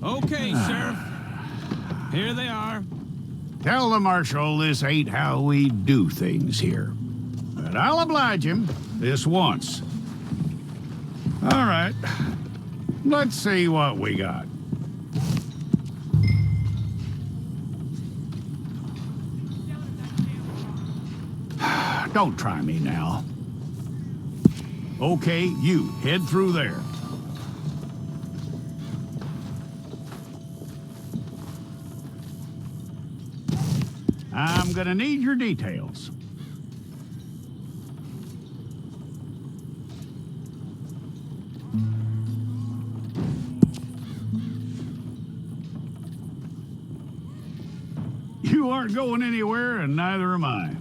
Okay, Sheriff. Here they are. Tell the Marshal this ain't how we do things here. But I'll oblige him this once. All right. Let's see what we got. Don't try me now. Okay, you head through there. I'm gonna need your details. You aren't going anywhere, and neither am I.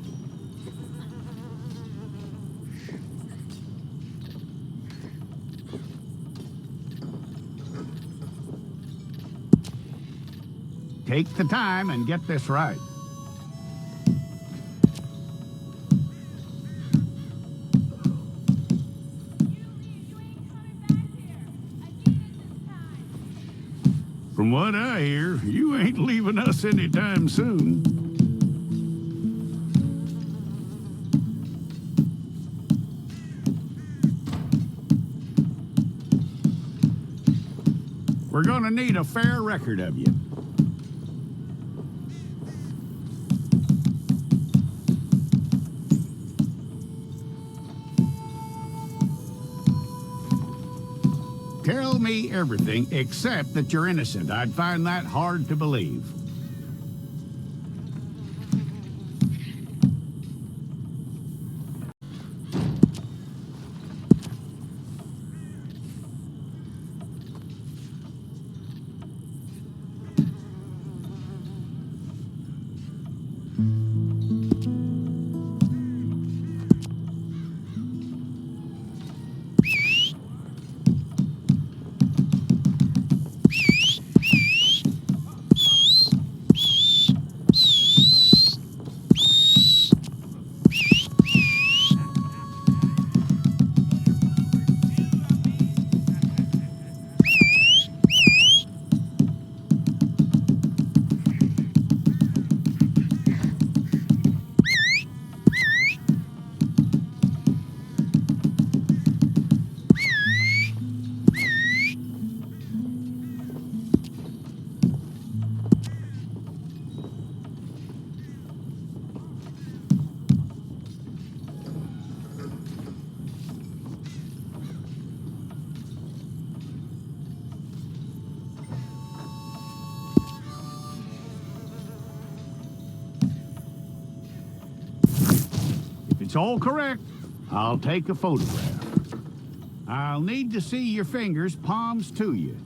Take the time and get this right. From what I hear, you ain't leaving us anytime soon. We're gonna need a fair record of you. Tell me everything except that you're innocent. I'd find that hard to believe. It's all correct. I'll take a photograph. I'll need to see your fingers, palms to you.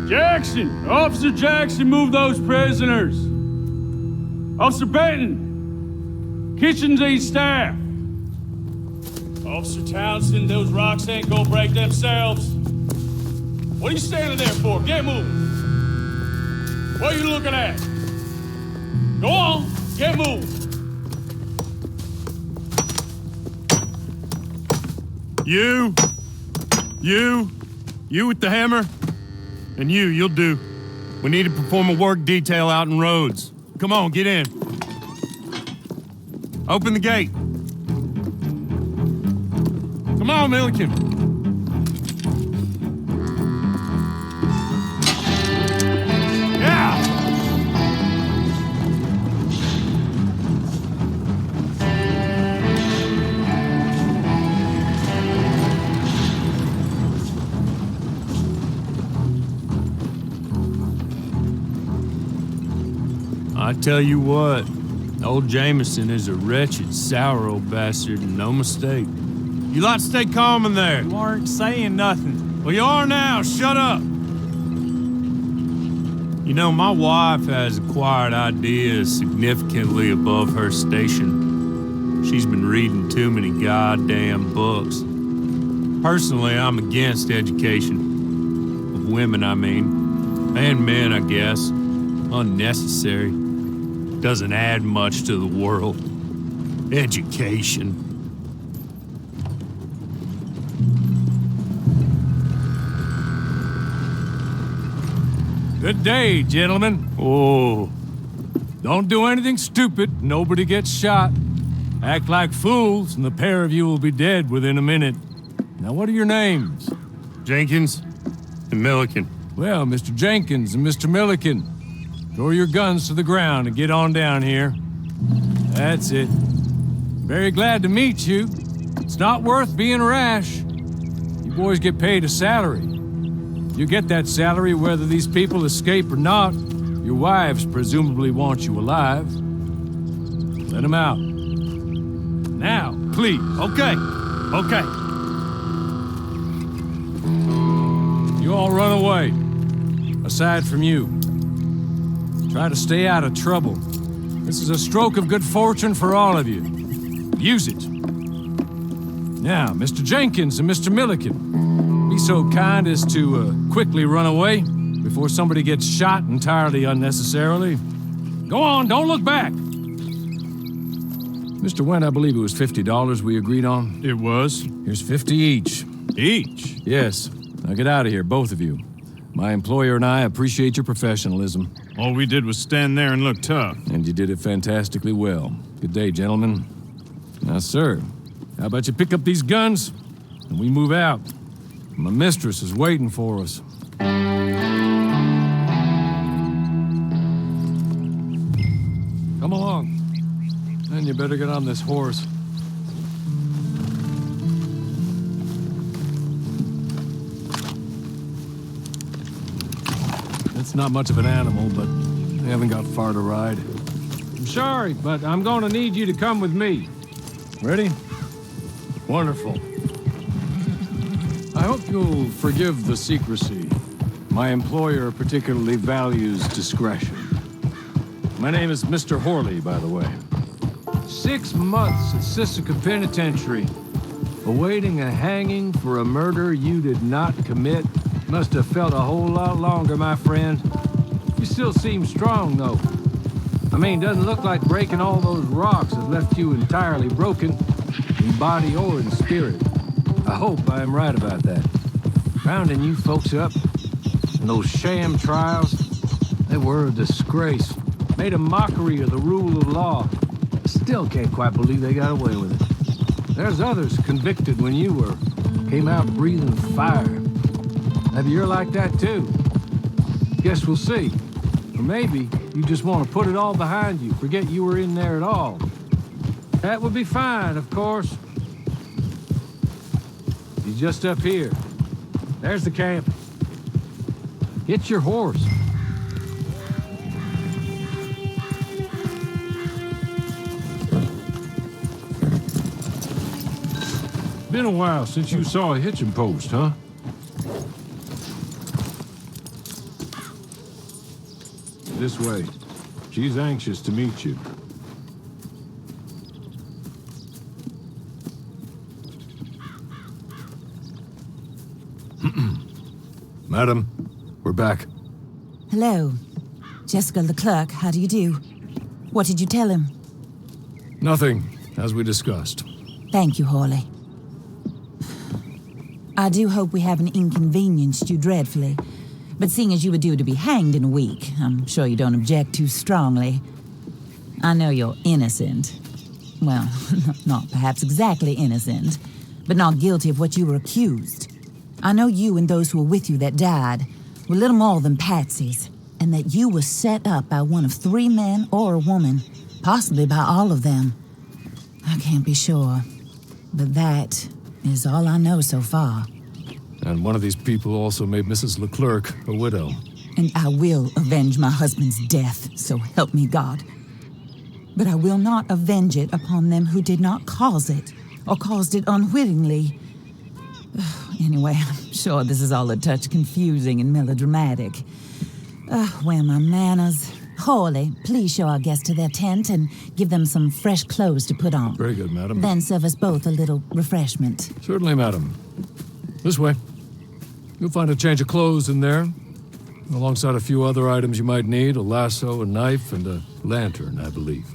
Jackson! Officer Jackson, move those prisoners! Officer Benton! Kitchens aid staff! Officer Townsend, those rocks ain't gonna break themselves. What are you standing there for? Get moving! What are you looking at? Go on, get moving! You with the hammer? And you'll do. We need to perform a work detail out in Rhodes. Come on, get in. Open the gate. Come on, Milliken. Yeah! I tell you what, old Jameson is a wretched, sour old bastard, and no mistake. You lot stay calm in there. You aren't saying nothing. Well, you are now. Shut up. You know, my wife has acquired ideas significantly above her station. She's been reading too many goddamn books. Personally, I'm against education. Of women, I mean. And men, I guess. Unnecessary. Doesn't add much to the world. Education. Good day, gentlemen. Oh, Don't do anything stupid. Nobody gets shot. Act like fools, and the pair of you will be dead within a minute. Now, what are your names? Jenkins and Milliken. Well, Mr. Jenkins and Mr. Milliken, throw your guns to the ground and get on down here. That's it. Very glad to meet you. It's not worth being rash. You boys get paid a salary. You get that salary whether these people escape or not. Your wives presumably want you alive. Let them out. Now, please. Okay. Okay. You all run away. Aside from you. Try to stay out of trouble. This is a stroke of good fortune for all of you. Use it. Now, Mr. Jenkins and Mr. Milliken, be so kind as to quickly run away before somebody gets shot entirely unnecessarily. Go on, don't look back. Mr. Wendt, I believe it was $50 we agreed on. It was. Here's 50 each. Each. Yes. Now get out of here, both of you. My employer and I appreciate your professionalism. All we did was stand there and look tough. And you did it fantastically well. Good day, gentlemen. Now, sir, how about you pick up these guns and we move out? My mistress is waiting for us. Come along. Then you better get on this horse. It's not much of an animal, but they haven't got far to ride. I'm sorry, but I'm going to need you to come with me. Ready? Wonderful. I hope you'll forgive the secrecy. My employer particularly values discretion. My name is Mr. Horley, by the way. 6 months at Sisika Penitentiary, awaiting a hanging for a murder you did not commit. Must have felt a whole lot longer, my friend. You still seem strong, though. I mean, doesn't look like breaking all those rocks has left you entirely broken, in body or in spirit. I hope I am right about that. Rounding you folks up, and those sham trials, they were a disgrace. Made a mockery of the rule of law. I still can't quite believe they got away with it. There's others convicted when you were. Came out breathing fire. Maybe you're like that too. Guess we'll see. Or maybe you just want to put it all behind you, forget you were in there at all. That would be fine, of course. He's just up here. There's the camp. Get your horse. Been a while since you saw a hitching post, huh? This way. She's anxious to meet you. Madam, we're back. Hello. Jessica Leclerc, how do you do? What did you tell him? Nothing, as we discussed. Thank you, Hawley. I do hope we haven't inconvenienced you dreadfully. But seeing as you were due to be hanged in a week, I'm sure you don't object too strongly. I know you're innocent. Well, not perhaps exactly innocent, but not guilty of what you were accused. I know you and those who were with you that died were little more than patsies, and that you were set up by one of 3 men or a woman, possibly by all of them. I can't be sure, but that is all I know so far. And one of these people also made Mrs. Leclerc a widow. And I will avenge my husband's death, so help me God. But I will not avenge it upon them who did not cause it, or caused it unwittingly. Anyway, I'm sure this is all a touch confusing and melodramatic. Where are my manners? Hawley, please show our guests to their tent and give them some fresh clothes to put on. Very good, madam. Then serve us both a little refreshment. Certainly, madam. This way. You'll find a change of clothes in there, alongside a few other items you might need, a lasso, a knife, and a lantern, I believe.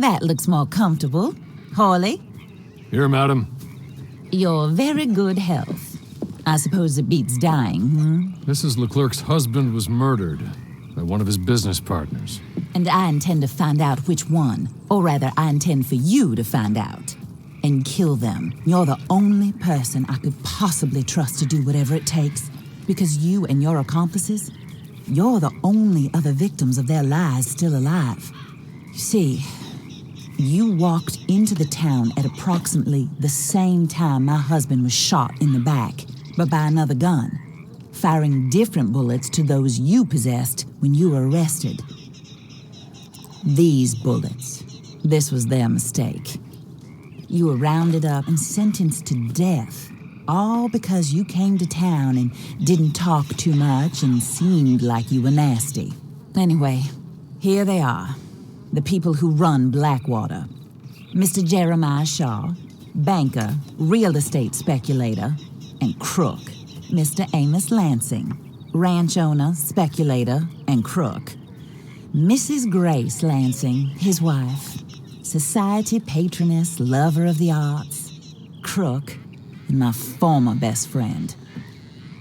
That looks more comfortable. Hawley, Here, madam. your very good health. I suppose it beats dying, hmm? Mrs. Leclerc's husband was murdered by one of his business partners. And I intend to find out which one. Or rather, I intend for you to find out. And kill them. You're the only person I could possibly trust to do whatever it takes. Because you and your accomplices, you're the only other victims of their lies still alive. You see, you walked into the town at approximately the same time my husband was shot in the back, but by another gun, firing different bullets to those you possessed when you were arrested. These bullets, this was their mistake. You were rounded up and sentenced to death, all because you came to town and didn't talk too much and seemed like you were nasty. Anyway, here they are, the people who run Blackwater. Mr. Jeremiah Shaw, banker, real estate speculator, and crook. Mr. Amos Lansing, ranch owner, speculator, and crook. Mrs. Grace Lansing, his wife, society patroness, lover of the arts, crook, and my former best friend.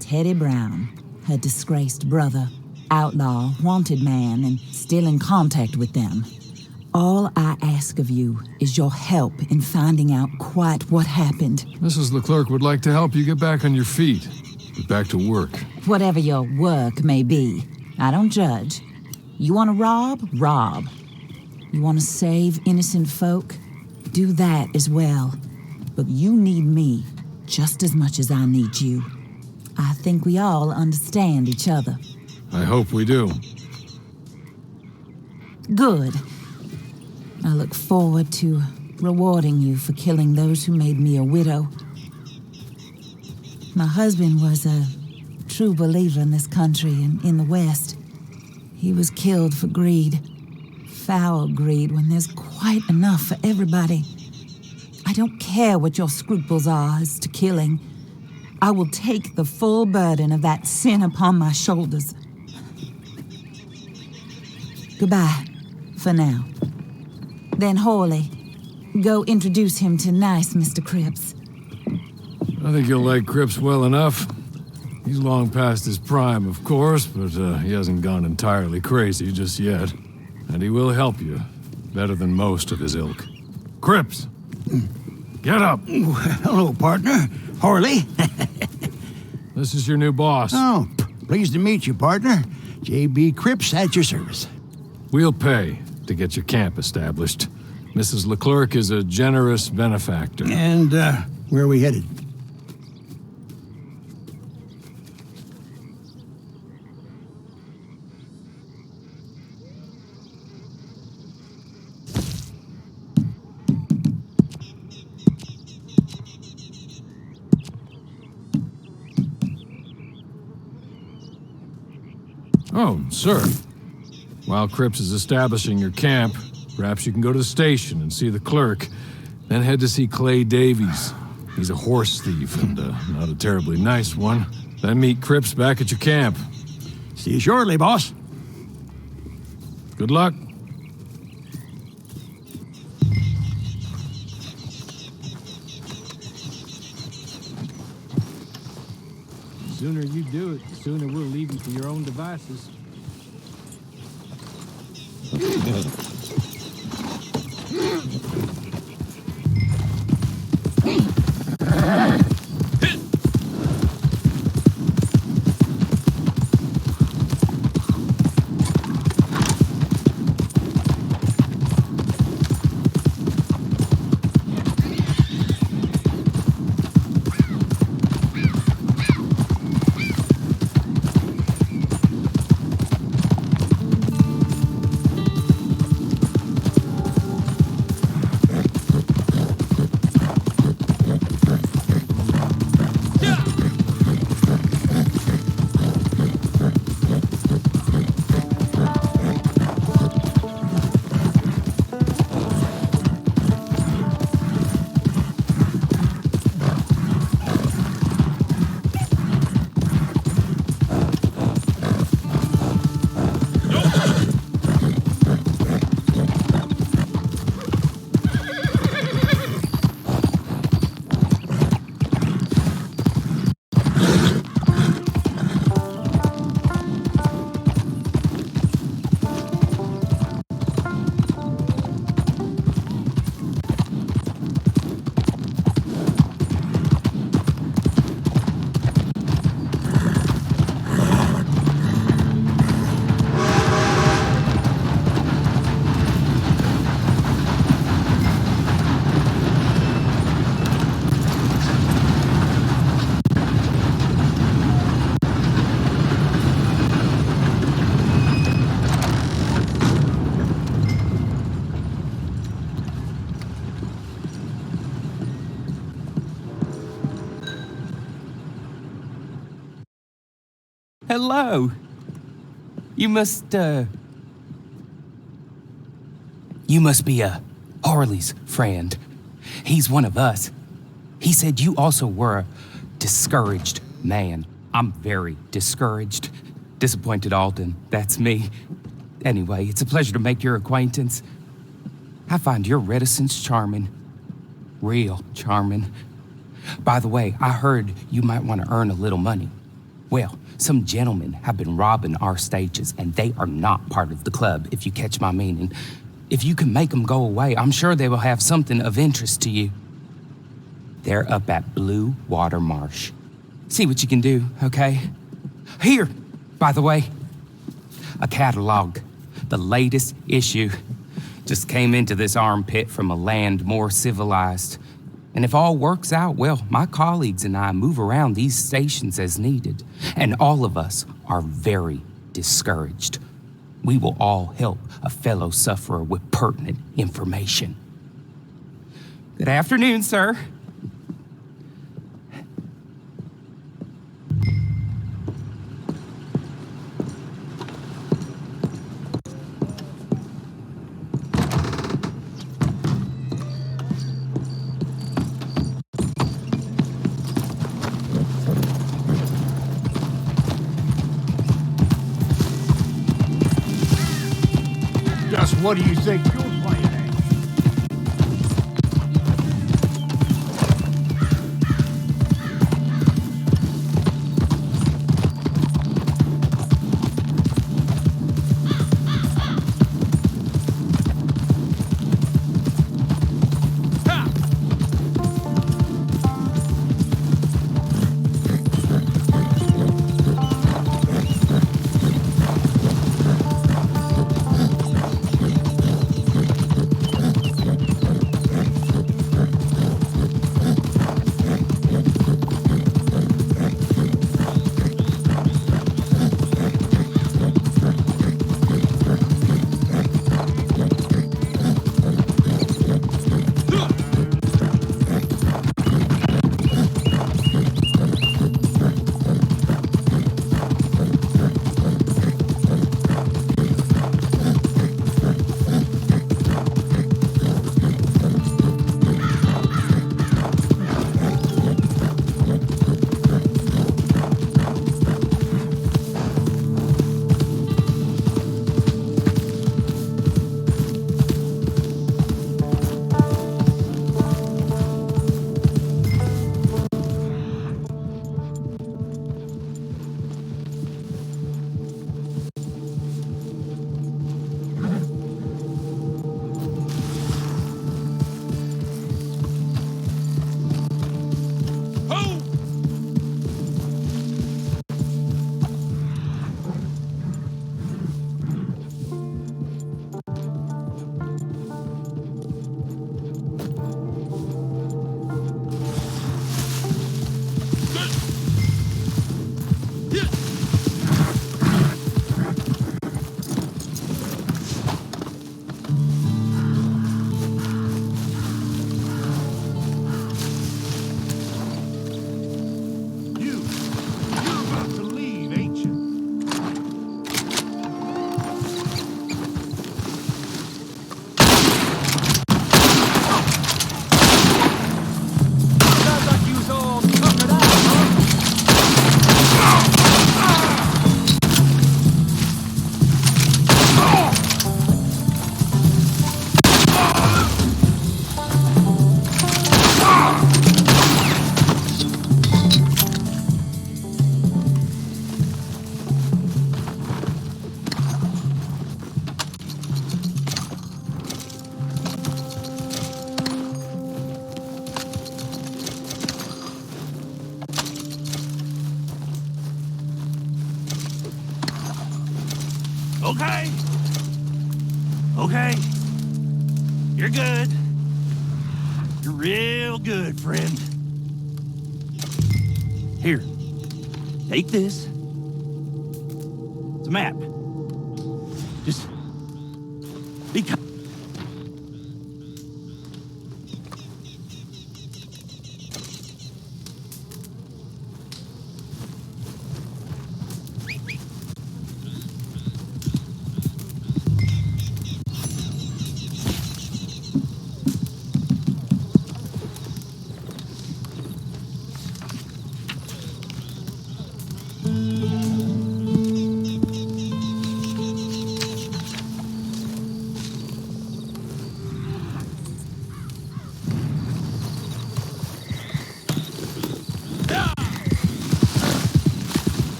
Teddy Brown, her disgraced brother, outlaw, wanted man, and still in contact with them. All I ask of you is your help in finding out quite what happened. Mrs. Leclerc would like to help you get back on your feet. Get back to work. Whatever your work may be, I don't judge. You want to rob? Rob. You want to save innocent folk? Do that as well. But you need me just as much as I need you. I think we all understand each other. I hope we do. Good. I look forward to rewarding you for killing those who made me a widow. My husband was a true believer in this country and in the West. He was killed for greed. Foul greed when there's quite enough for everybody. I don't care what your scruples are as to killing. I will take the full burden of that sin upon my shoulders. Goodbye, for now. Then Hawley, go introduce him to nice Mr. Cripps. I think you'll like Cripps well enough. He's long past his prime, of course, but he hasn't gone entirely crazy just yet. And he will help you, better than most of his ilk. Cripps! Get up! Hello, partner. Hawley. This is your new boss. Oh, pleased to meet you, partner. J.B. Cripps at your service. We'll pay to get your camp established. Mrs. Leclerc is a generous benefactor. And, where are we headed? Oh, sir. While Cripps is establishing your camp, perhaps you can go to the station and see the clerk, then head to see Clay Davies. He's a horse thief and not a terribly nice one. Then meet Cripps back at your camp. See you shortly, boss. Good luck. The sooner you do it, the sooner we'll leave you to your own devices. hello. You must be Harley's friend. He's one of us. He said you also were a discouraged man. I'm very discouraged. Disappointed Alden, that's me. Anyway, it's a pleasure to make your acquaintance. I find your reticence charming. Real charming. By the way, I heard you might want to earn a little money. Well, some gentlemen have been robbing our stages, and they are not part of the club, if you catch my meaning. If you can make them go away, I'm sure they will have something of interest to you. They're up at Blue Water Marsh. See what you can do, okay? Here, by the way, a catalog. The latest issue. Just came into this armpit from a land more civilized. And if all works out, well, my colleagues and I move around these stations as needed. And all of us are very discouraged. We will all help a fellow sufferer with pertinent information. Good afternoon, sir. Just what do you think you're playing at? Okay. Okay. You're good. You're real good, friend. Here. Take this. It's a map. Just be kind.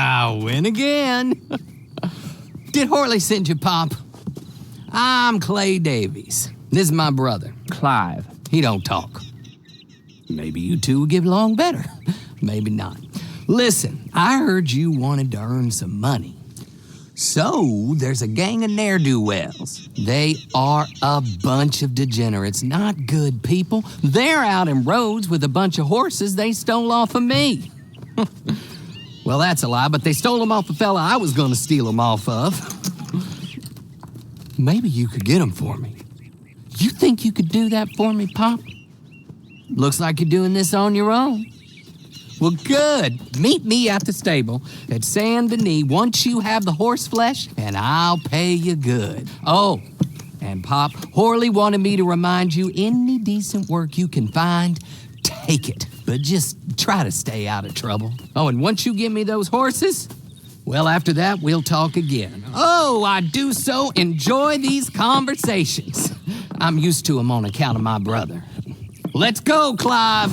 I win again. Did Horley send you, Pop? I'm Clay Davies. This is my brother, Clive. He don't talk. Maybe you two will get along better. Maybe not. Listen, I heard you wanted to earn some money. So, there's a gang of ne'er-do-wells. They are a bunch of degenerates, not good people. They're out in roads with a bunch of horses they stole off of me. Well, that's a lie, but they stole them off a fella I was gonna steal them off of. Maybe you could get them for me. You think you could do that for me, Pop? Looks like you're doing this on your own. Well, good. Meet me at the stable at Saint Denis once you have the horse flesh, and I'll pay you good. Oh, and Pop, Horley wanted me to remind you, any decent work you can find, take it. But just try to stay out of trouble. Oh, and once you give me those horses, well, after that, we'll talk again. Oh, I do so enjoy these conversations. I'm used to them on account of my brother. Let's go, Clive.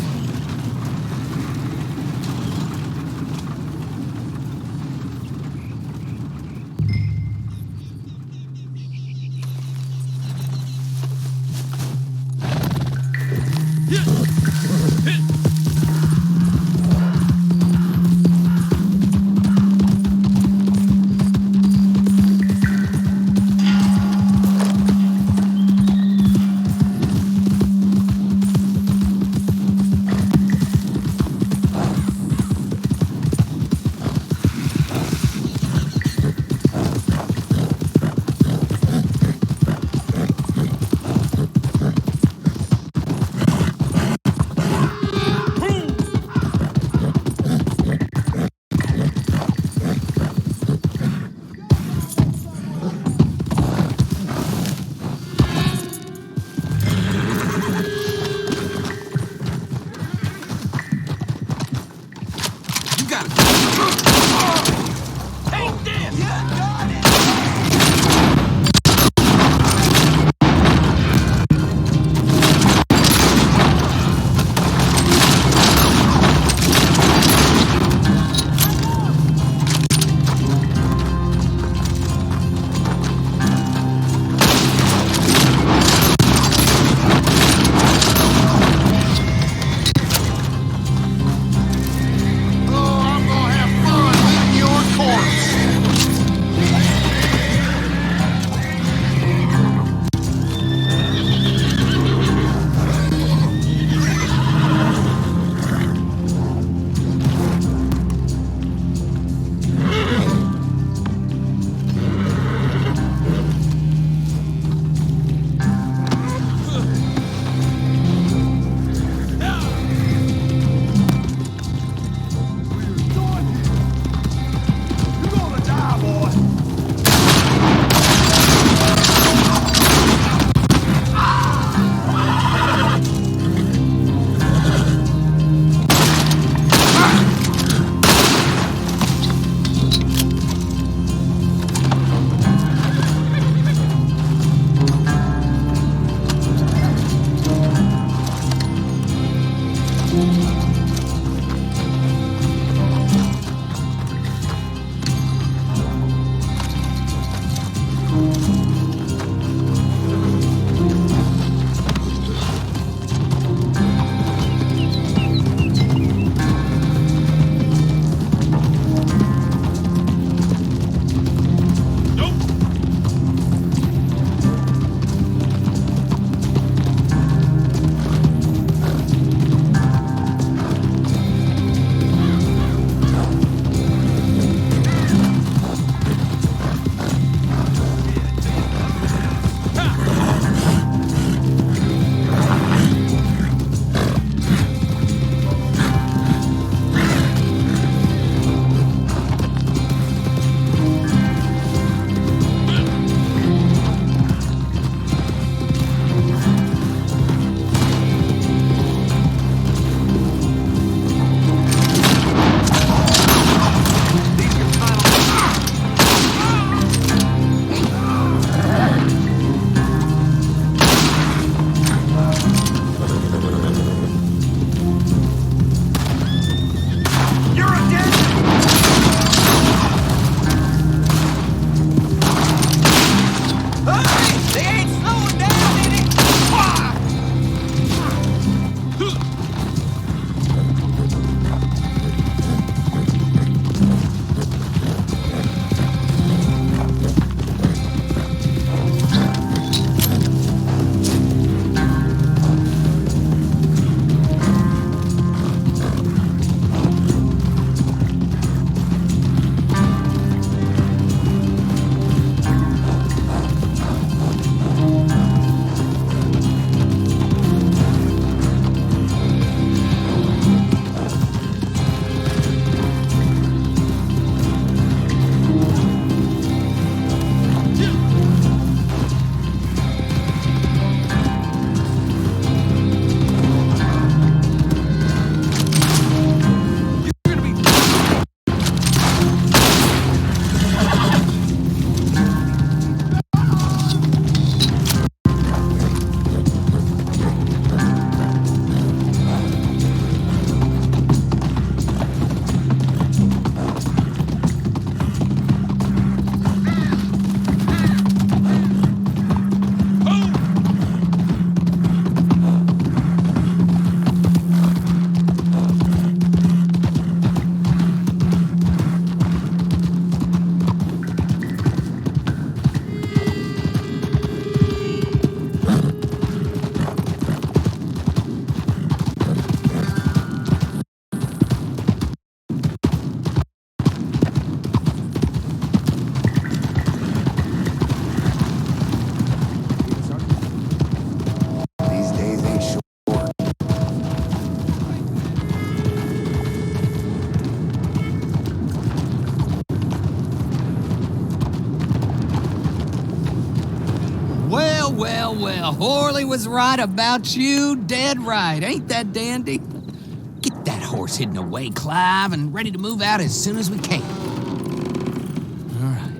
well. Horley was right about you, dead right. Ain't that dandy? Get that horse hidden away, Clive, and ready to move out as soon as we can. All right.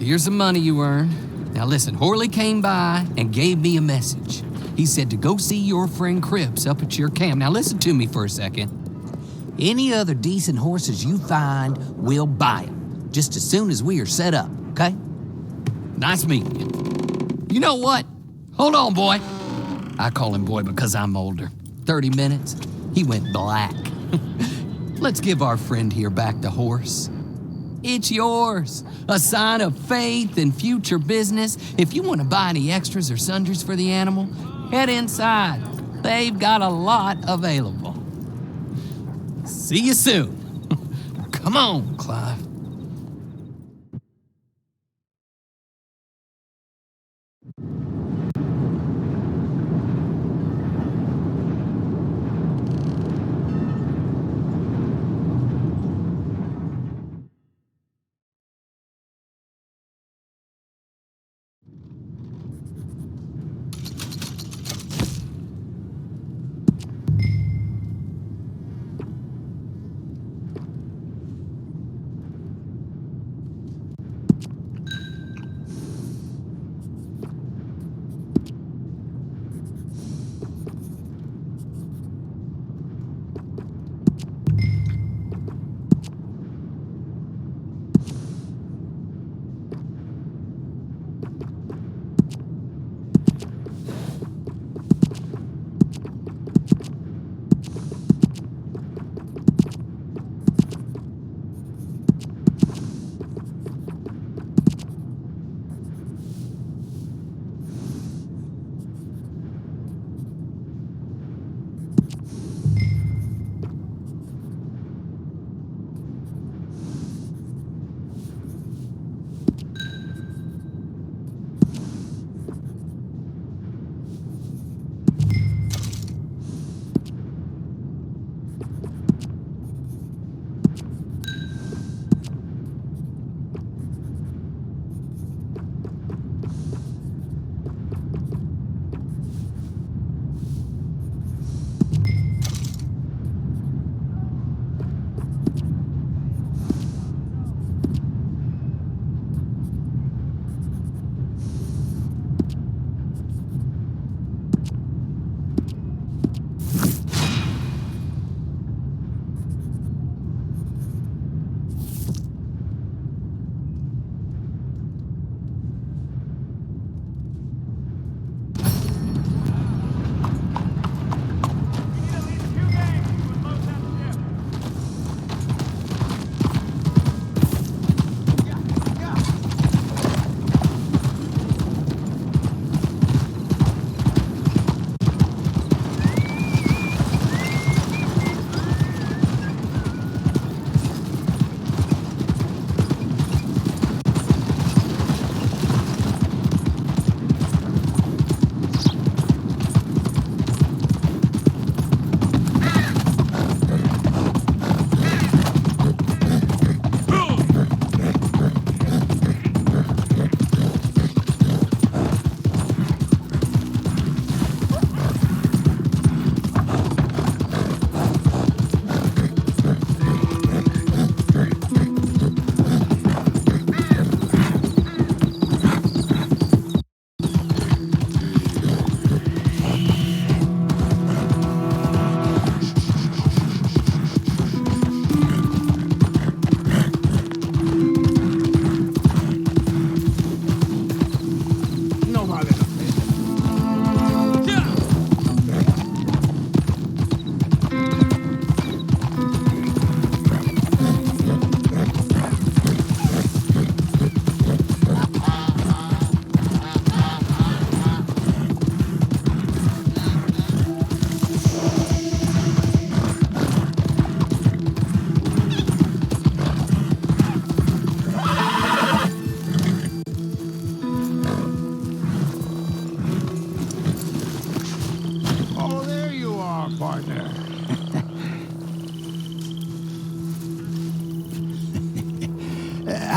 Here's the money you earned. Now listen, Horley came by and gave me a message. He said to go see your friend Cripps up at your camp. Now listen to me for a second. Any other decent horses you find, we'll buy them, just as soon as we are set up, okay? Nice meeting you. You know what? Hold on, boy. I call him boy because I'm older. 30 minutes, he went black. Let's give our friend here back the horse. It's yours. A sign of faith and future business. If you want to buy any extras or sundries for the animal, head inside. They've got a lot available. See you soon. Come on, Clive.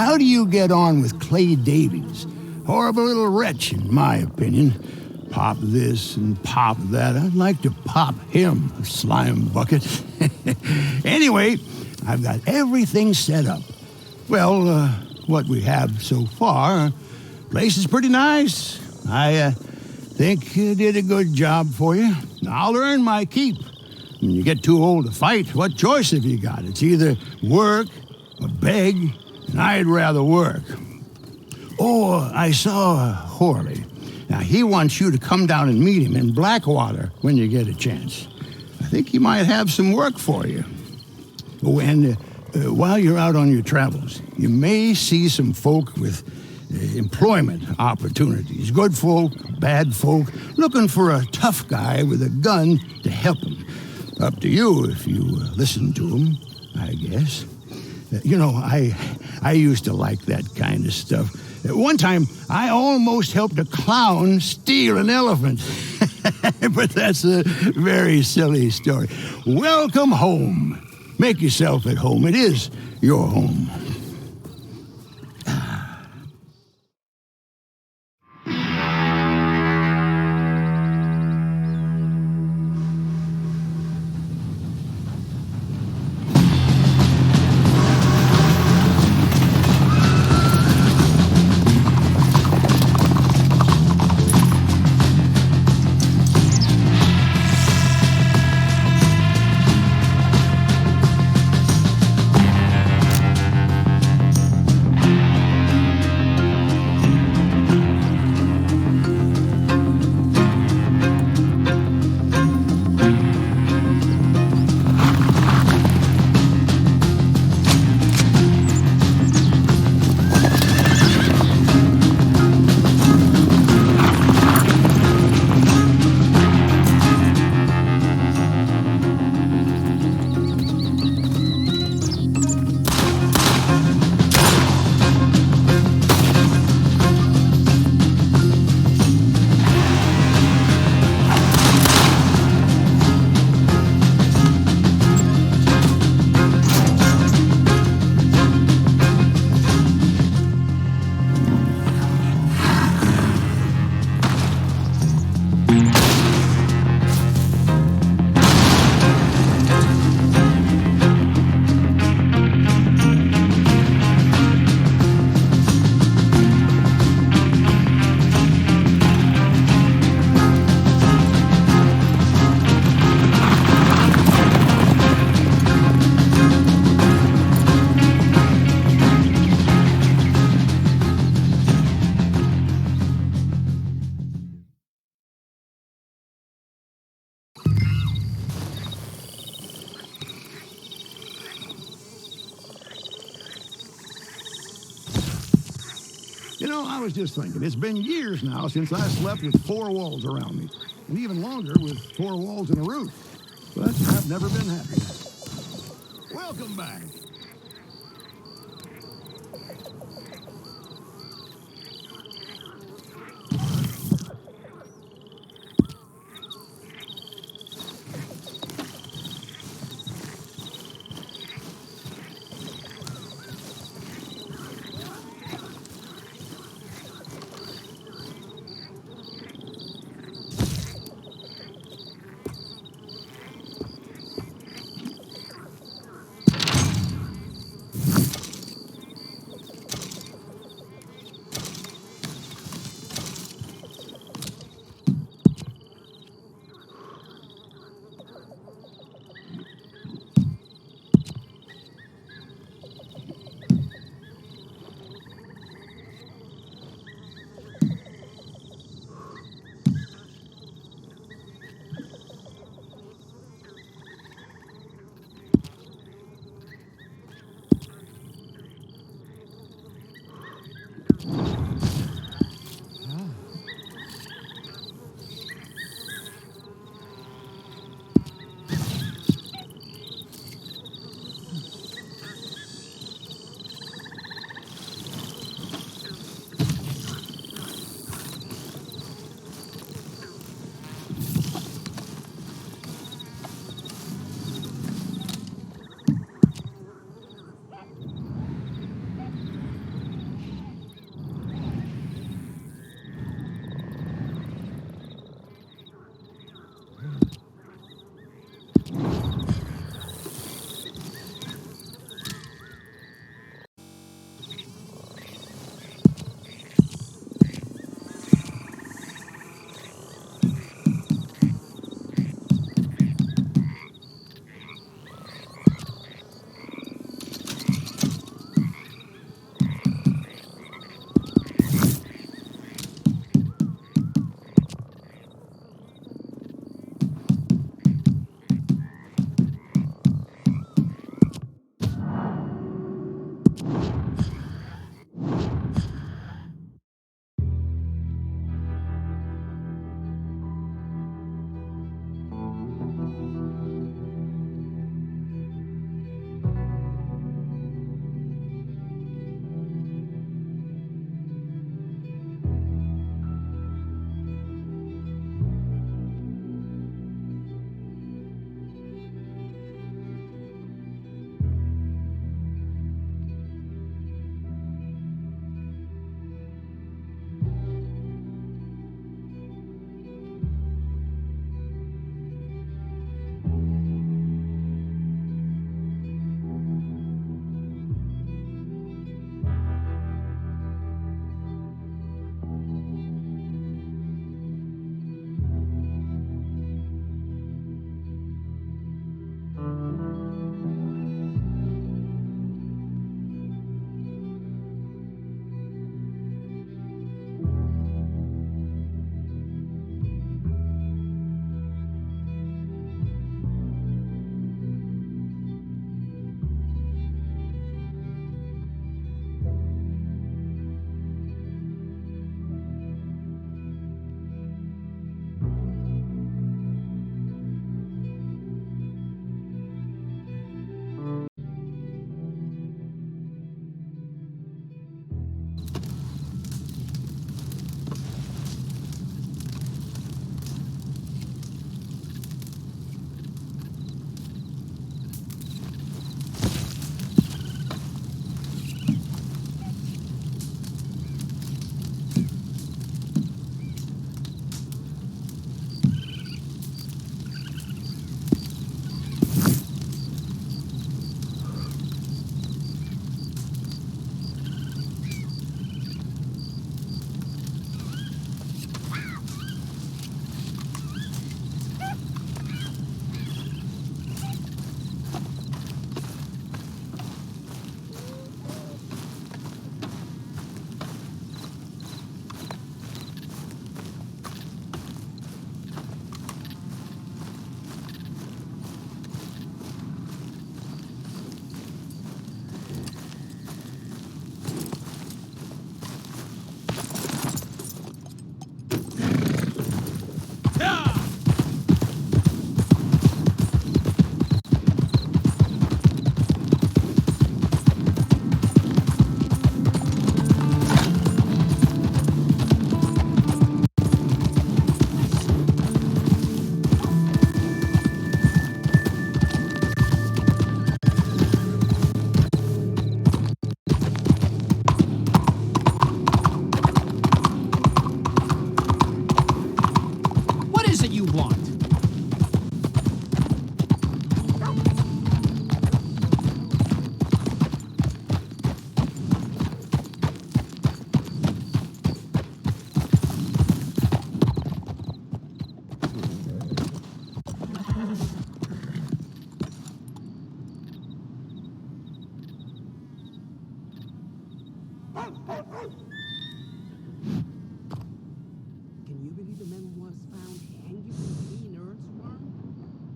How do you get on with Clay Davies? horrible little wretch, in my opinion. Pop this and pop that. I'd like to pop him, a slime bucket. Anyway, I've got everything set up. Well, what we have so far, place is pretty nice. I think you did a good job for you. I'll earn my keep. When you get too old to fight, what choice have you got? It's either work or beg, and I'd rather work. Oh, I saw Horley. Now, he wants you to come down and meet him in Blackwater when you get a chance. I think he might have some work for you. Oh, and while you're out on your travels, you may see some folk with employment opportunities. Good folk, bad folk, looking for a tough guy with a gun to help them. Up to you if you listen to them, I guess. You know, I used to like that kind of stuff. One time, I almost helped a clown steal an elephant. But that's a very silly story. Welcome home. Make yourself at home. It is your home. You know, I was just thinking, it's been years now since I slept with four walls around me, and even longer with four walls and a roof. But I've never been happy. Welcome back.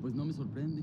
Pues no me sorprende.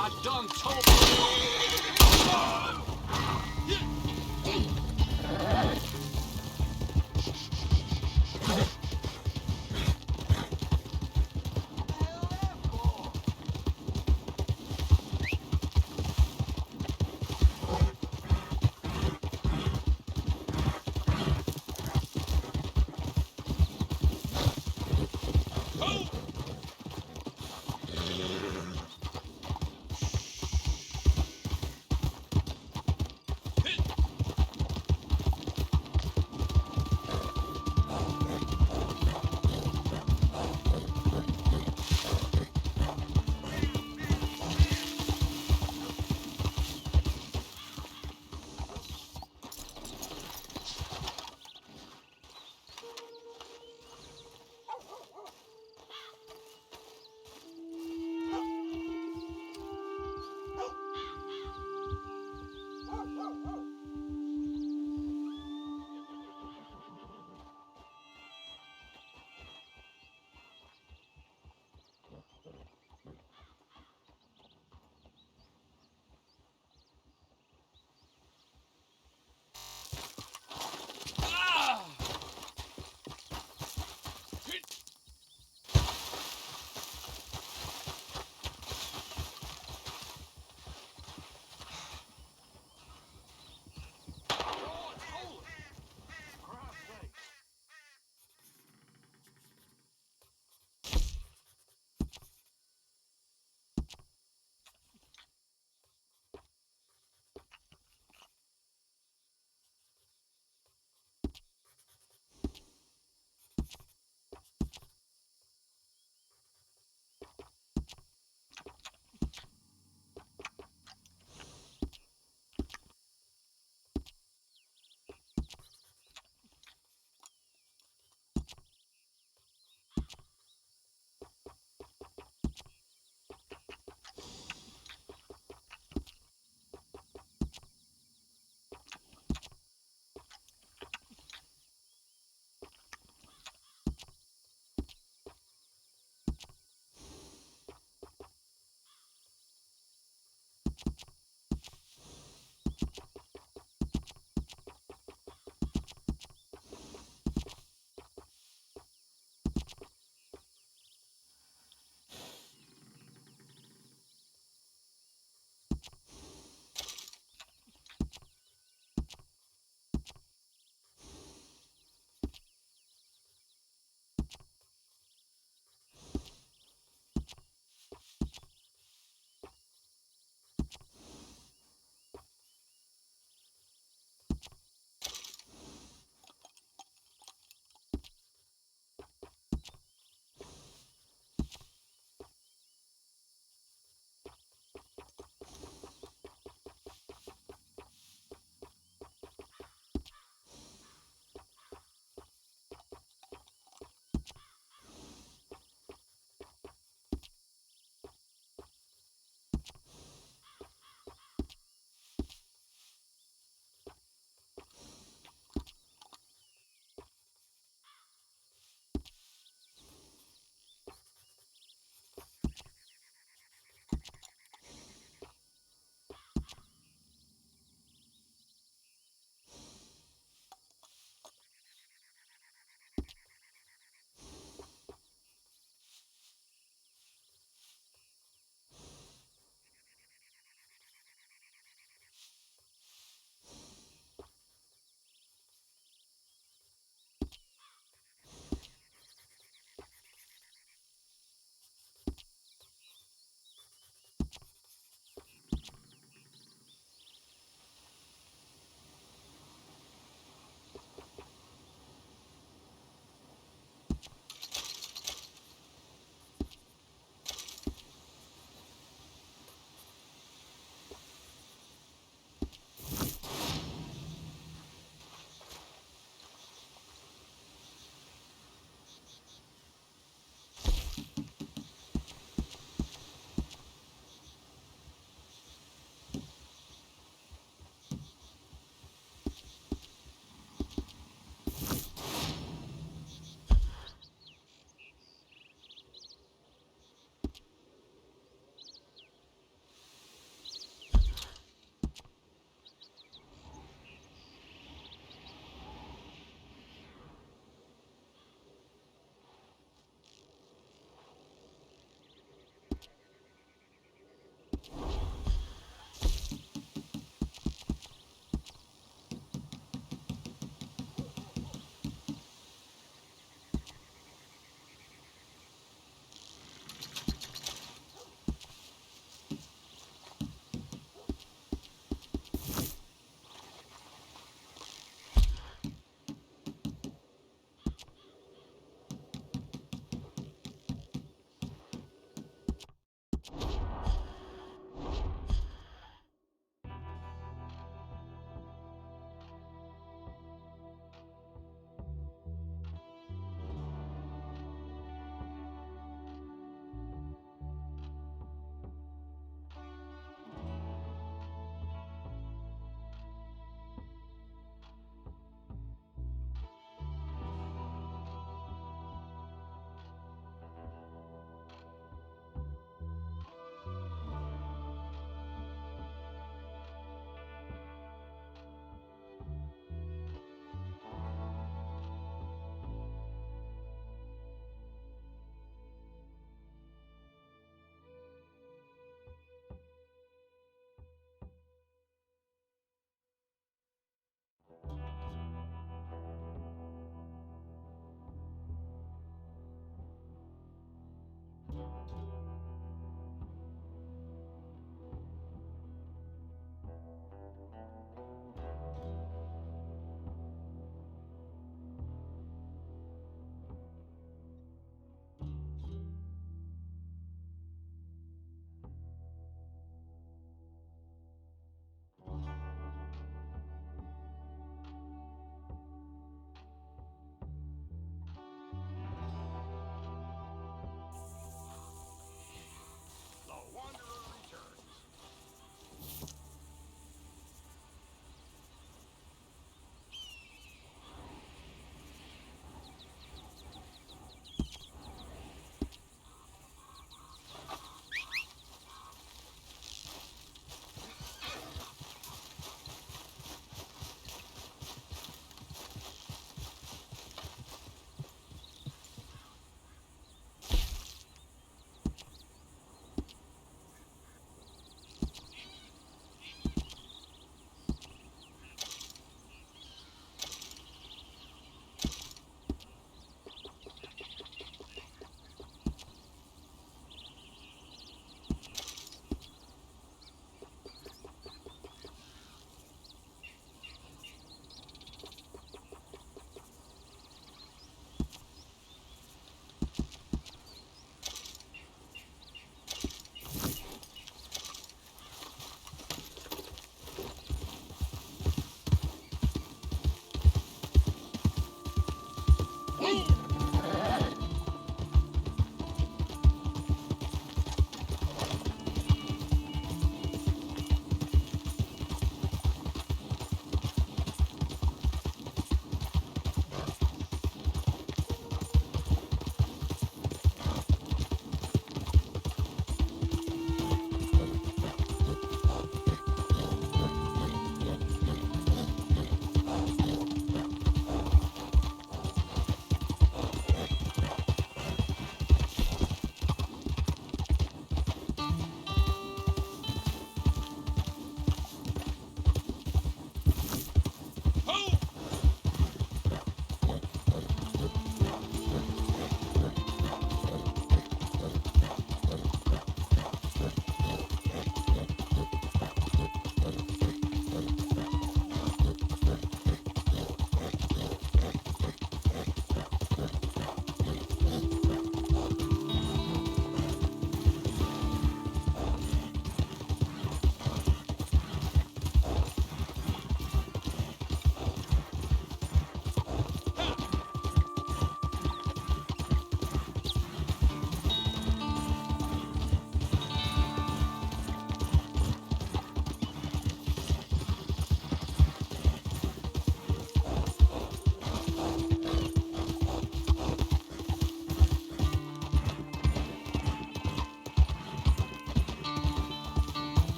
I done told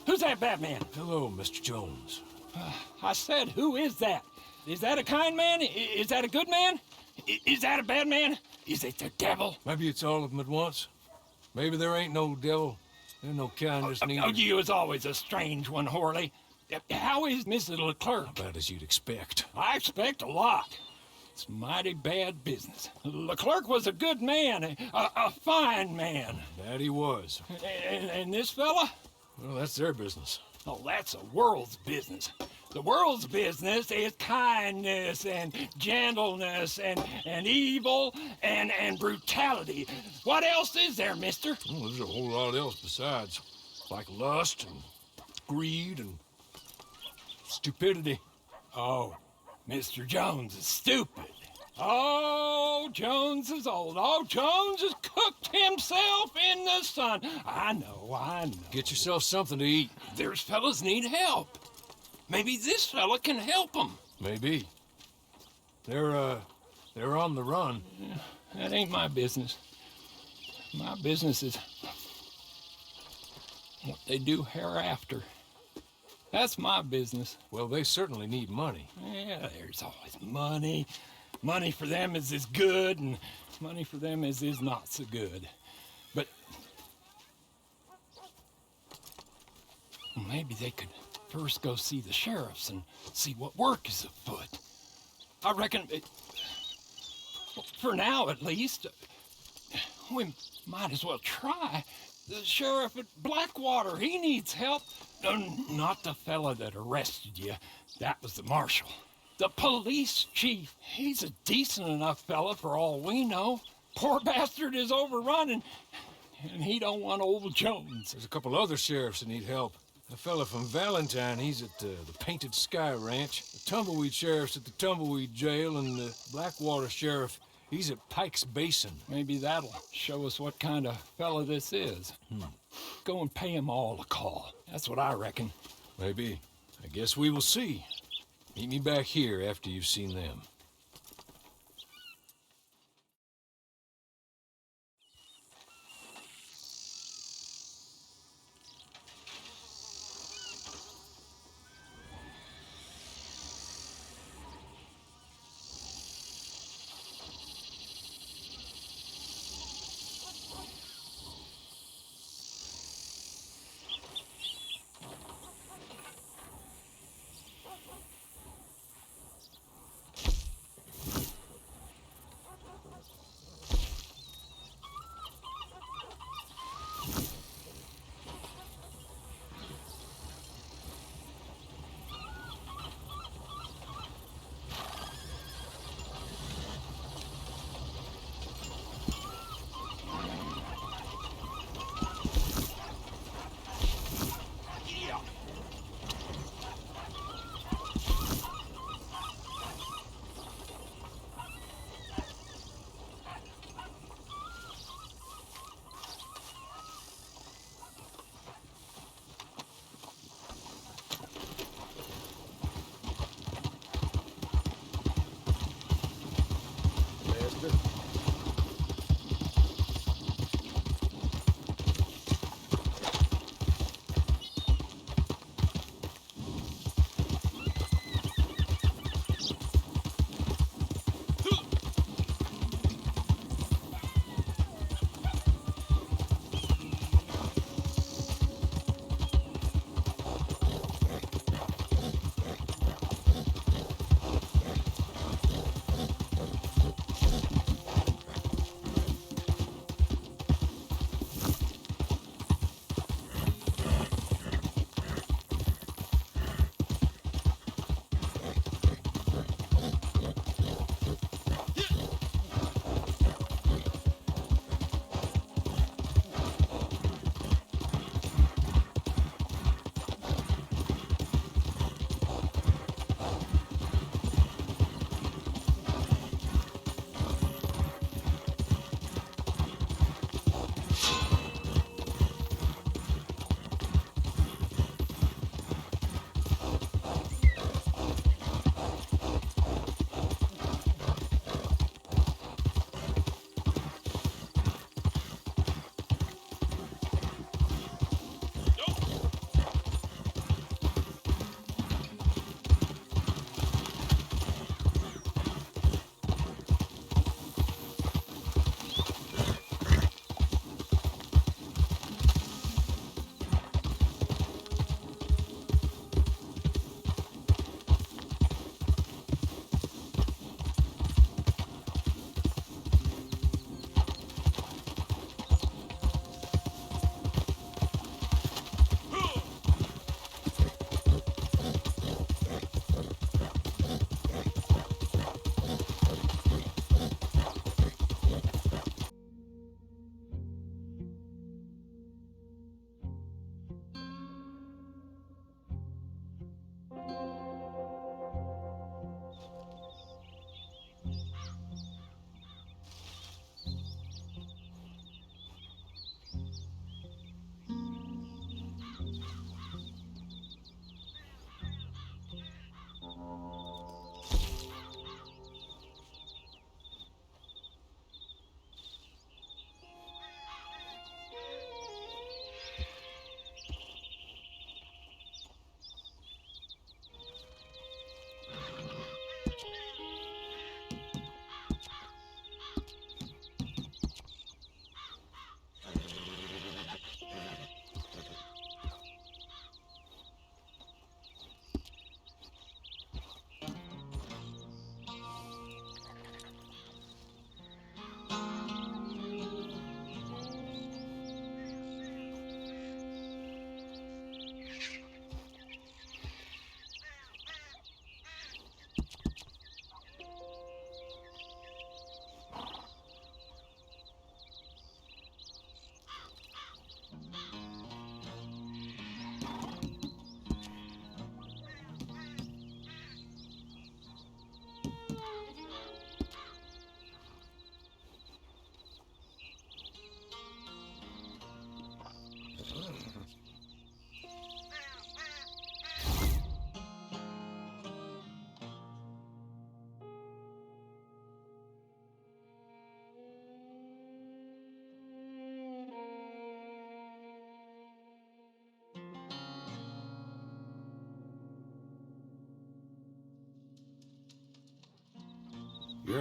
Who's that Batman? Hello, Mr. Jones. I said, who is that? Is that a kind man? Is that a good man? Is that a bad man? Is it the devil? Maybe it's all of them at once. Maybe there ain't no devil. There's no kindness neither. Oh, you was always a strange one, Horley. How is Mrs. Leclerc? About as you'd expect. I expect a lot. It's mighty bad business. Leclerc was a good man, a fine man. That he was. And this fella? Well, that's their business. Oh, that's the world's business. The world's business is kindness and gentleness and evil and brutality. What else is there, mister? Well, there's a whole lot else besides. Like lust and greed and stupidity. Oh, Mr. Jones is stupid. Oh, Jones is old. Oh, Jones has cooked himself in the sun. I know. Get yourself something to eat. There's fellas need help. Maybe this fella can help them. Maybe. They're on the run. Yeah, that ain't my business. My business is what they do hereafter. That's my business. Well, they certainly need money. Yeah, there's always money. Money for them is good, and money for them is not so good. But maybe they could first go see the sheriffs and see what work is afoot. I reckon, for now at least, we might as well try. The sheriff at Blackwater, he needs help. Not the fella that arrested you. That was the marshal. The police chief, he's a decent enough fella for all we know. Poor bastard is overrun, and he don't want old Jones. There's a couple other sheriffs that need help. A fella from Valentine, he's at the Painted Sky Ranch. The Tumbleweed Sheriff's at the Tumbleweed Jail, and the Blackwater Sheriff, he's at Pike's Basin. Maybe that'll show us what kind of fella this is. Go and pay them all a call. That's what I reckon. Maybe. I guess we will see. Meet me back here after you've seen them.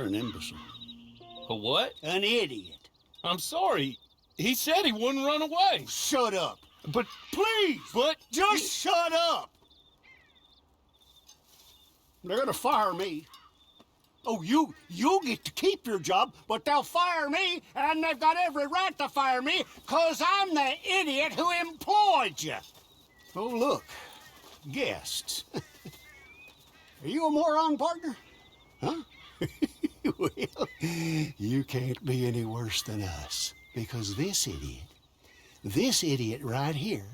an imbecile. A what? An idiot. I'm sorry. He said he wouldn't run away. Shut up. But, Please! but... Just shut up! They're gonna fire me. Oh, you get to keep your job, but they'll fire me, and they've got every right to fire me, 'cause I'm the idiot who employed you. Oh, look. Guests. Are you a moron, partner? Huh? Well, you can't be any worse than us, because this idiot right here,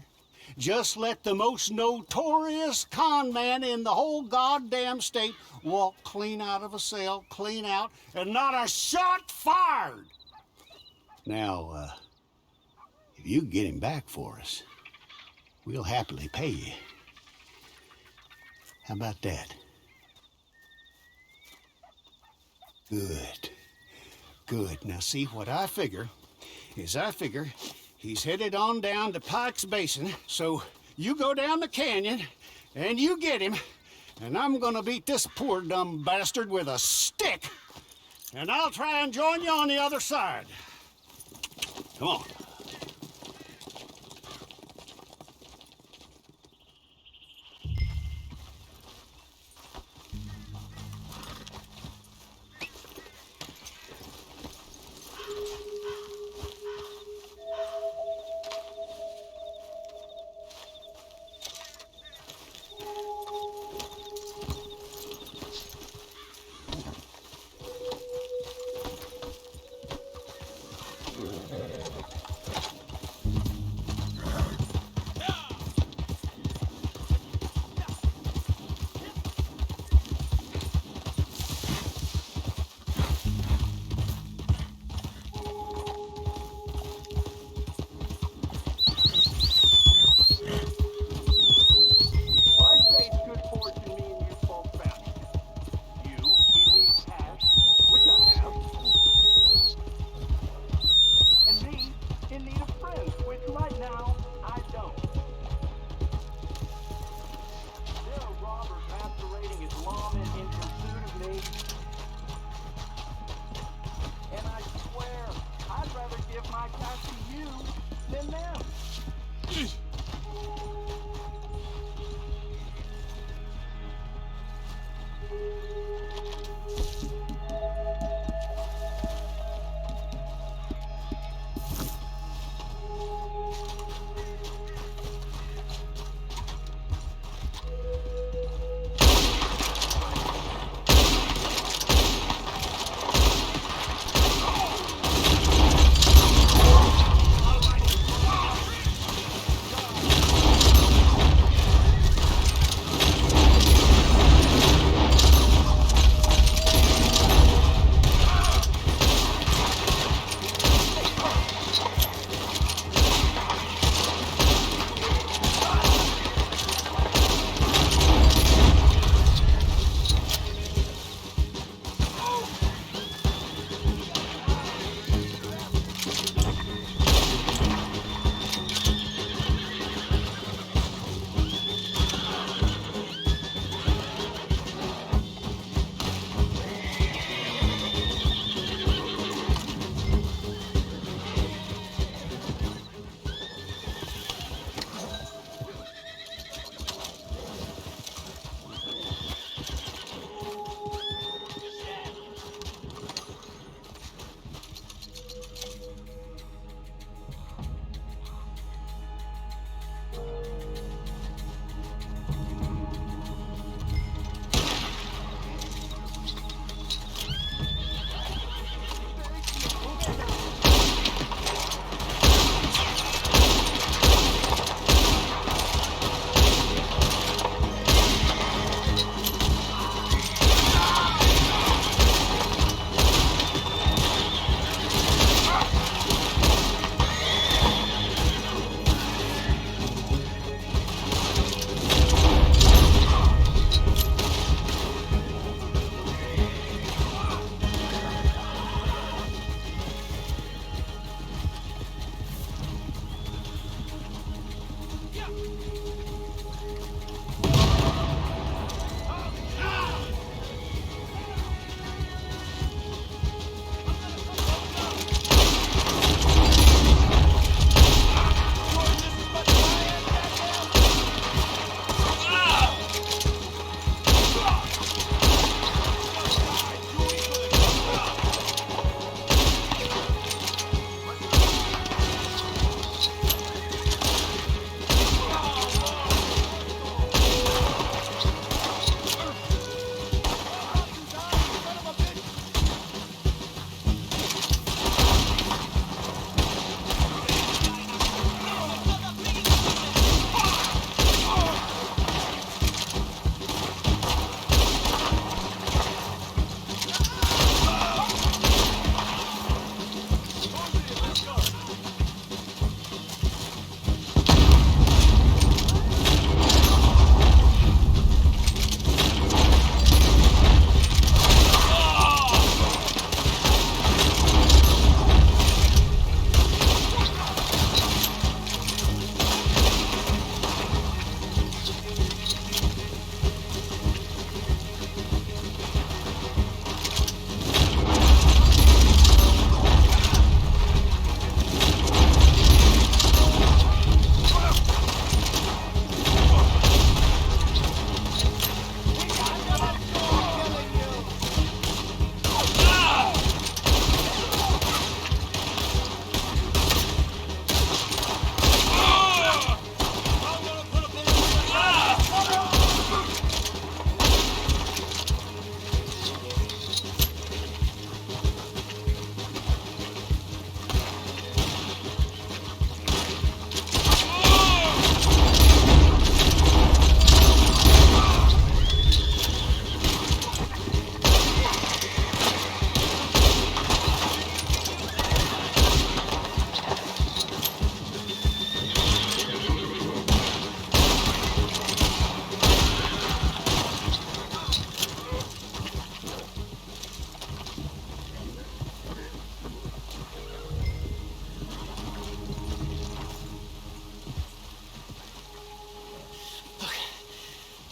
just let the most notorious con man in the whole goddamn state walk clean out of a cell, clean out, and not a shot fired. Now, if you get him back for us, we'll happily pay you. How about that? Good. Good. Now, see, what I figure is he's headed on down to Pike's Basin, so you go down the canyon and you get him, and I'm gonna beat this poor dumb bastard with a stick, and I'll try and join you on the other side. Come on.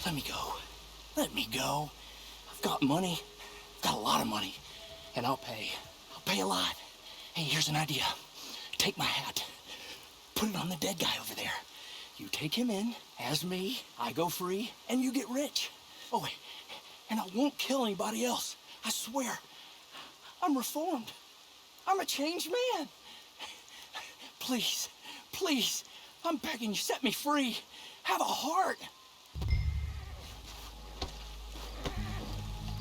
Let me go. Let me go. I've got money. I've got a lot of money. And I'll pay. I'll pay a lot. Hey, here's an idea. Take my hat. Put it on the dead guy over there. You take him in, as me, I go free, and you get rich. Oh, and I won't kill anybody else. I swear. I'm reformed. I'm a changed man. Please, please, I'm begging you, set me free. Have a heart.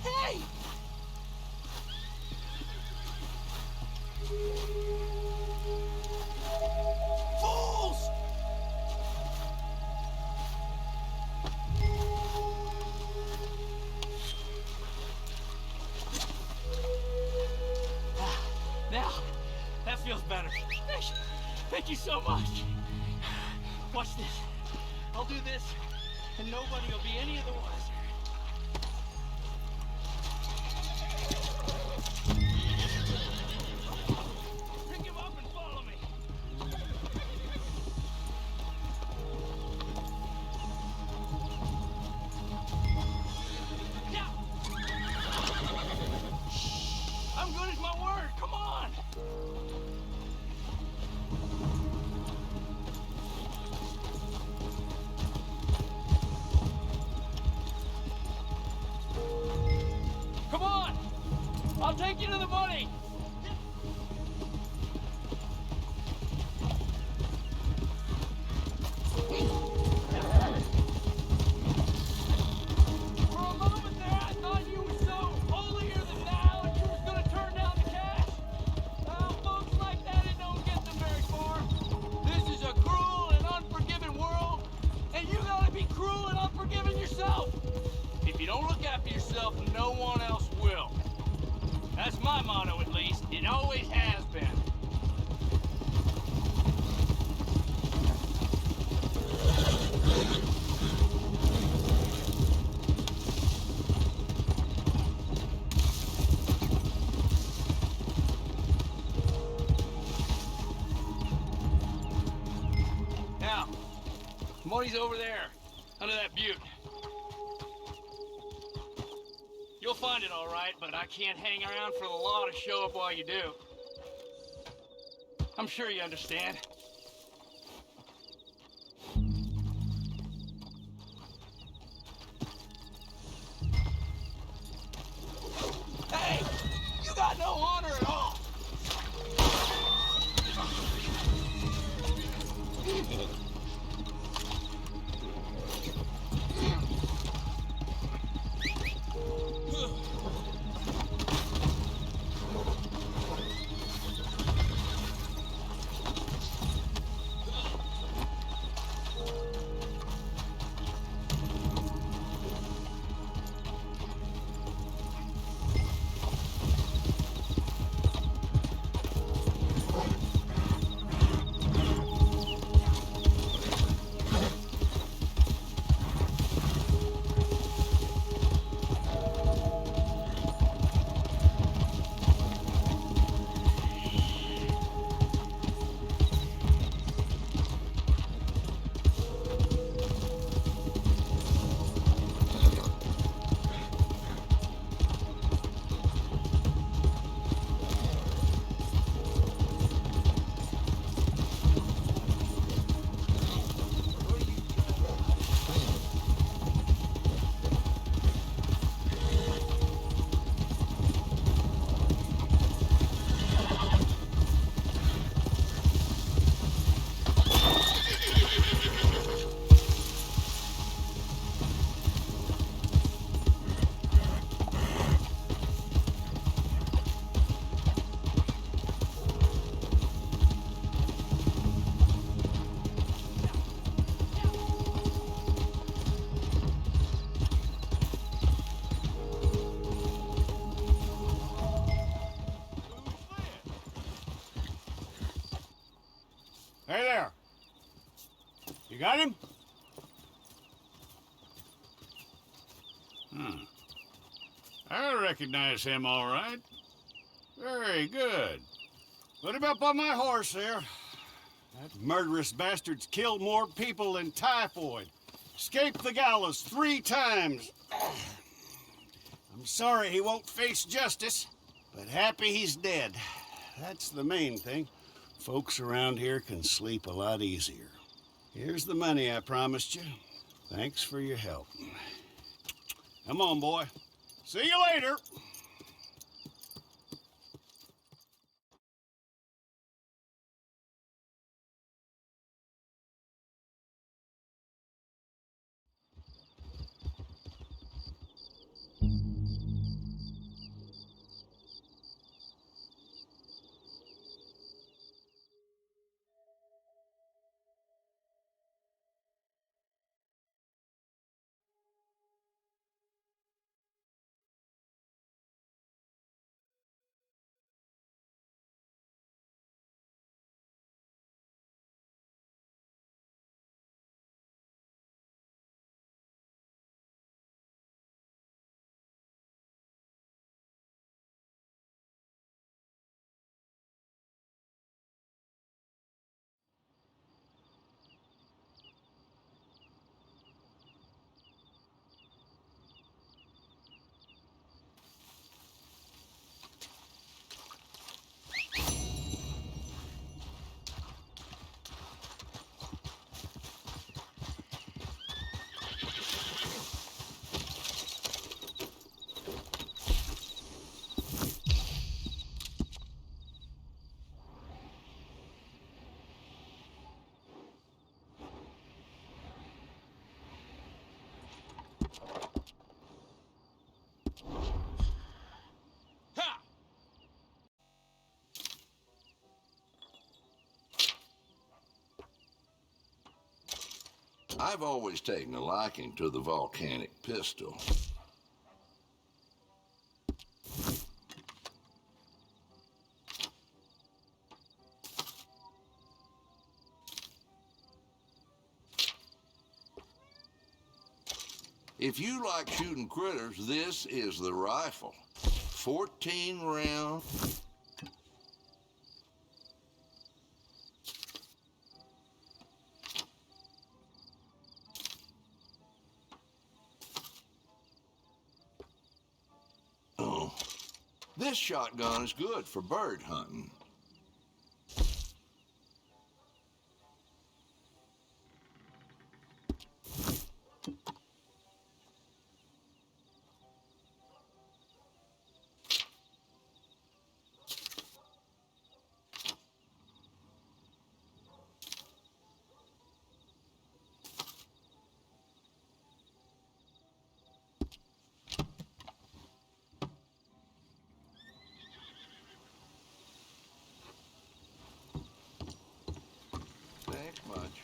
Hey! Fools! Now, that feels better. Thank you so much. Watch this. I'll do this, and nobody will be any of the wiser. Pick him up and follow me. Now. I'm good as my word. Come on. Come on! I'll take you to the money! For a moment there, I thought you were so holier than thou and you was gonna turn down the cash. Well, folks like that, it don't get them very far. This is a cruel and unforgiving world, and you gotta be cruel and unforgiving yourself. If you don't look after yourself, no one else will. That's my motto, at least. It always has been. Now, money's over there, under that butte. You'll find it all right, but I can't hang around for the law to show up while you do. I'm sure you understand. Hey! You got no honor at all! Hey there. You got him? I recognize him all right. Very good. Put him up on my horse there. That murderous bastard's killed more people than typhoid. Escaped the gallows 3 times. I'm sorry he won't face justice, but happy he's dead. That's the main thing. Folks around here can sleep a lot easier. Here's the money I promised you. Thanks for your help. Come on, boy. See you later. I've always taken a liking to the volcanic pistol. If you like shooting critters, this is the rifle. 14 rounds. Oh, this shotgun is good for bird hunting. Thanks much.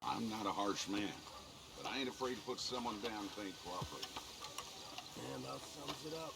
I'm not a harsh man, but I ain't afraid to put someone down if they ain't cooperating. Yeah, about sums it up.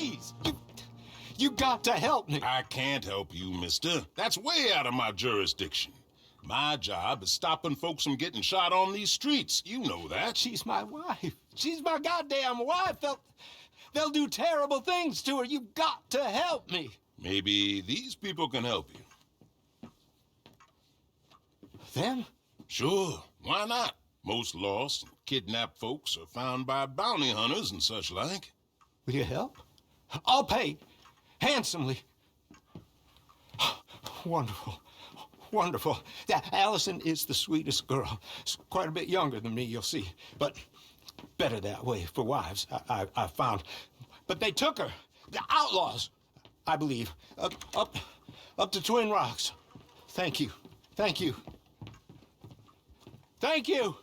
please. You got to help me. I can't help you, mister. That's way out of my jurisdiction. My job is stopping folks from getting shot on these streets. You know that. She's my wife. She's my goddamn wife. They'll do terrible things to her. You got to help me. Maybe these people can help you. Them? Sure, why not? Most lost and kidnapped folks are found by bounty hunters and such like. Will you help? I'll pay. Handsomely. Wonderful. Wonderful. Allison is the sweetest girl. She's quite a bit younger than me, you'll see. But better that way for wives, I found. But they took her. The outlaws, I believe. Up to Twin Rocks. Thank you. Thank you. Thank you.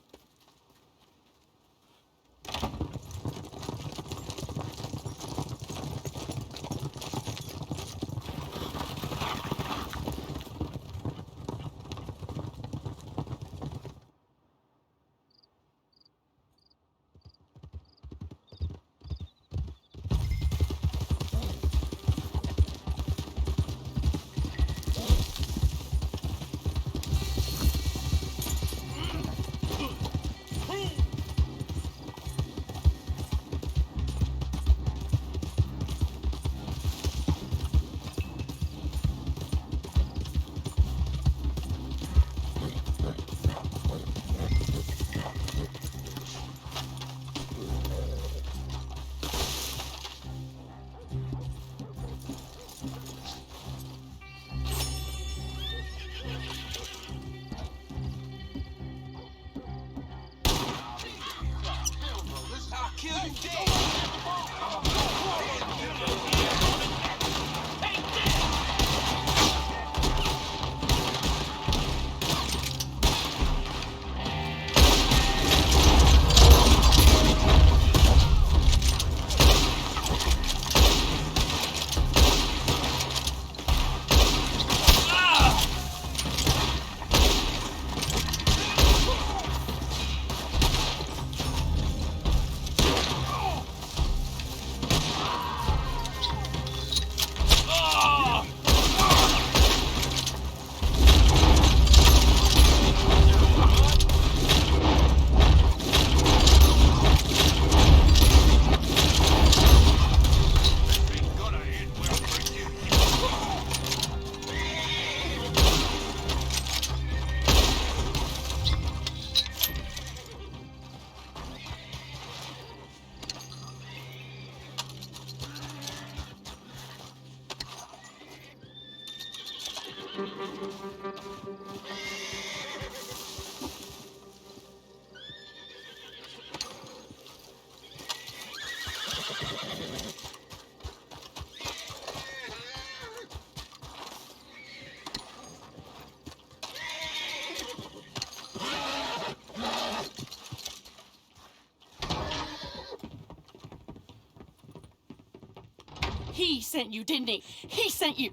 He sent you, didn't he? He sent you.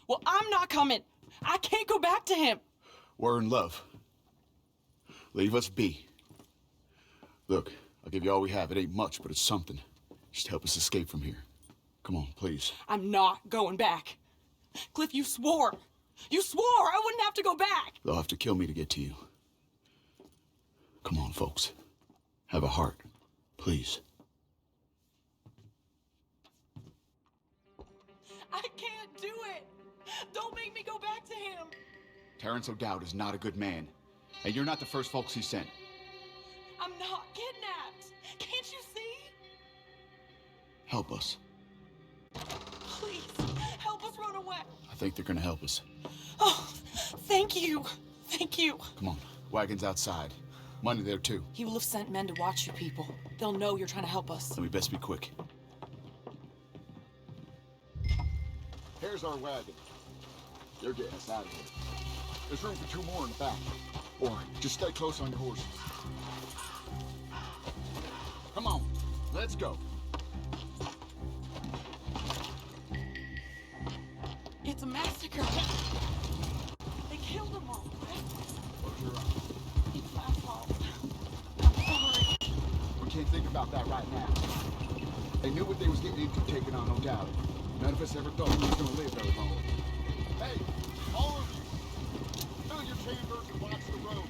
Well, I'm not coming. I can't go back to him. We're in love. Leave us be. Look, I'll give you all we have. It ain't much, but it's something. Just help us escape from here. Come on, please. I'm not going back. Cliff, you swore. You swore I wouldn't have to go back. They'll have to kill me to get to you. Come on, folks. Have a heart. Please. I can't do it. Don't make me go back to him. Terrence O'Dowd is not a good man. And you're not the first folks he sent. I'm not kidnapped. Can't you see? Help us. Please, help us run away. I think they're gonna help us. Oh, thank you. Thank you. Come on. Wagon's outside. Money there, too. He will have sent men to watch you people. They'll know you're trying to help us. Then we best be quick. Here's our wagon. They're getting us out of here. There's room for 2 more in the back. Or just stay close on your horses. Come on, let's go. It's a massacre. They killed them all, right? Close your eyes. It's my fault. I'm sorry. We can't think about that right now. They knew what they was getting into taking on, no doubt. None of us ever thought we was gonna live very long. Hey, all of you, fill your chambers and watch the road.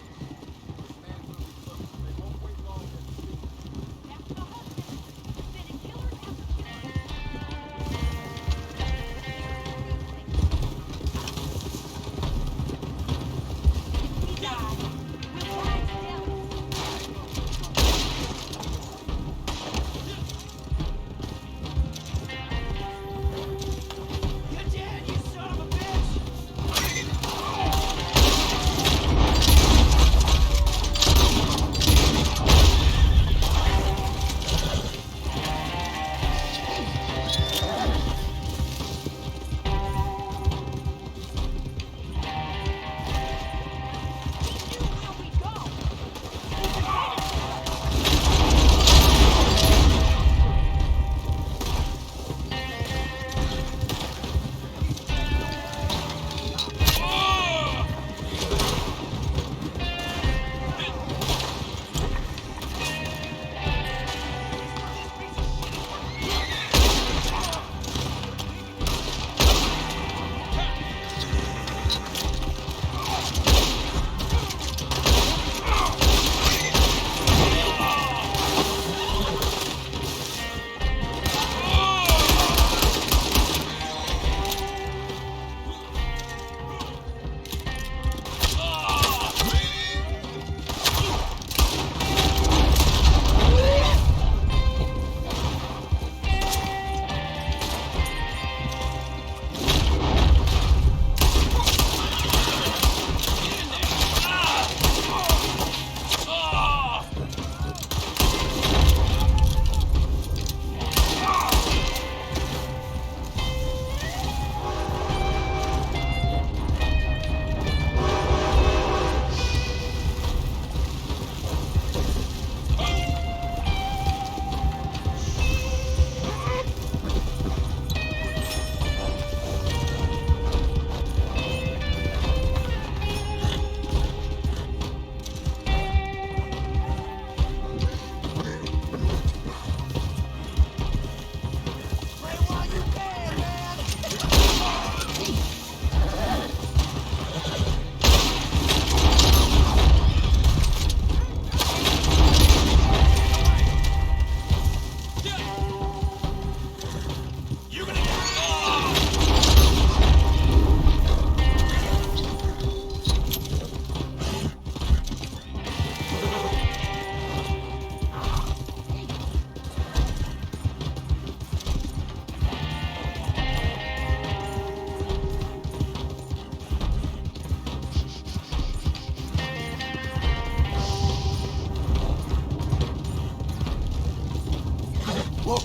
This man's moving close. They won't wait long. Look!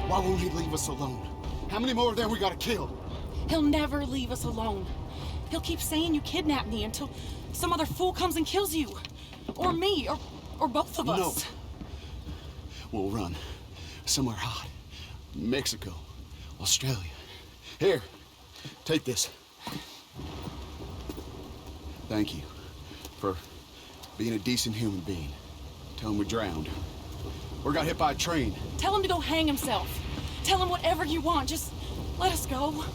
Why won't he leave us alone? How many more of them we gotta kill? He'll never leave us alone. He'll keep saying you kidnapped me until some other fool comes and kills you. Or me, or both of us. No. We'll run. Somewhere hot. Mexico. Australia. Here. Take this. Thank you for being a decent human being. Tell him we drowned. Or got hit by a train. Tell him to go hang himself. Tell him whatever you want. Just let us go.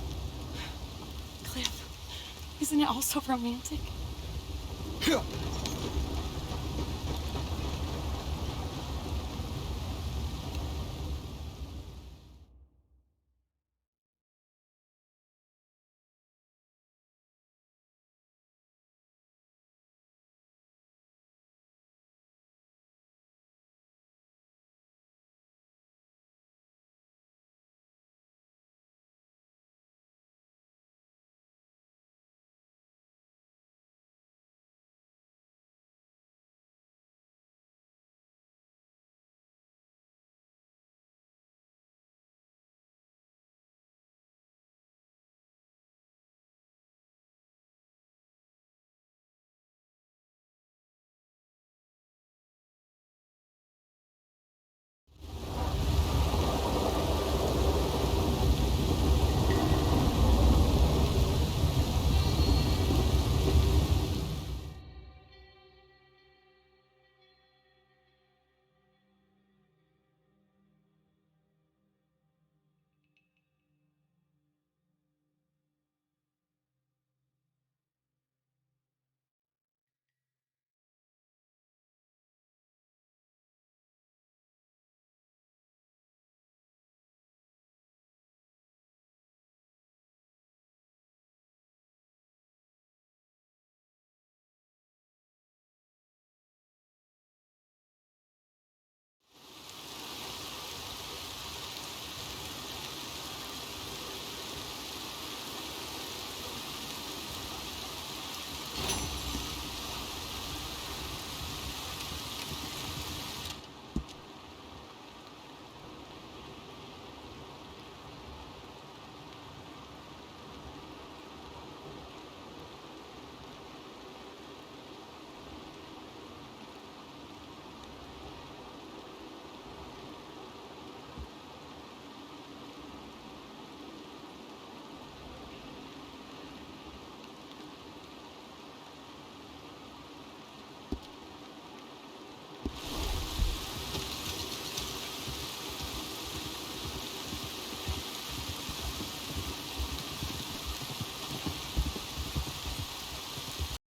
Cliff, isn't it all so romantic? Yeah.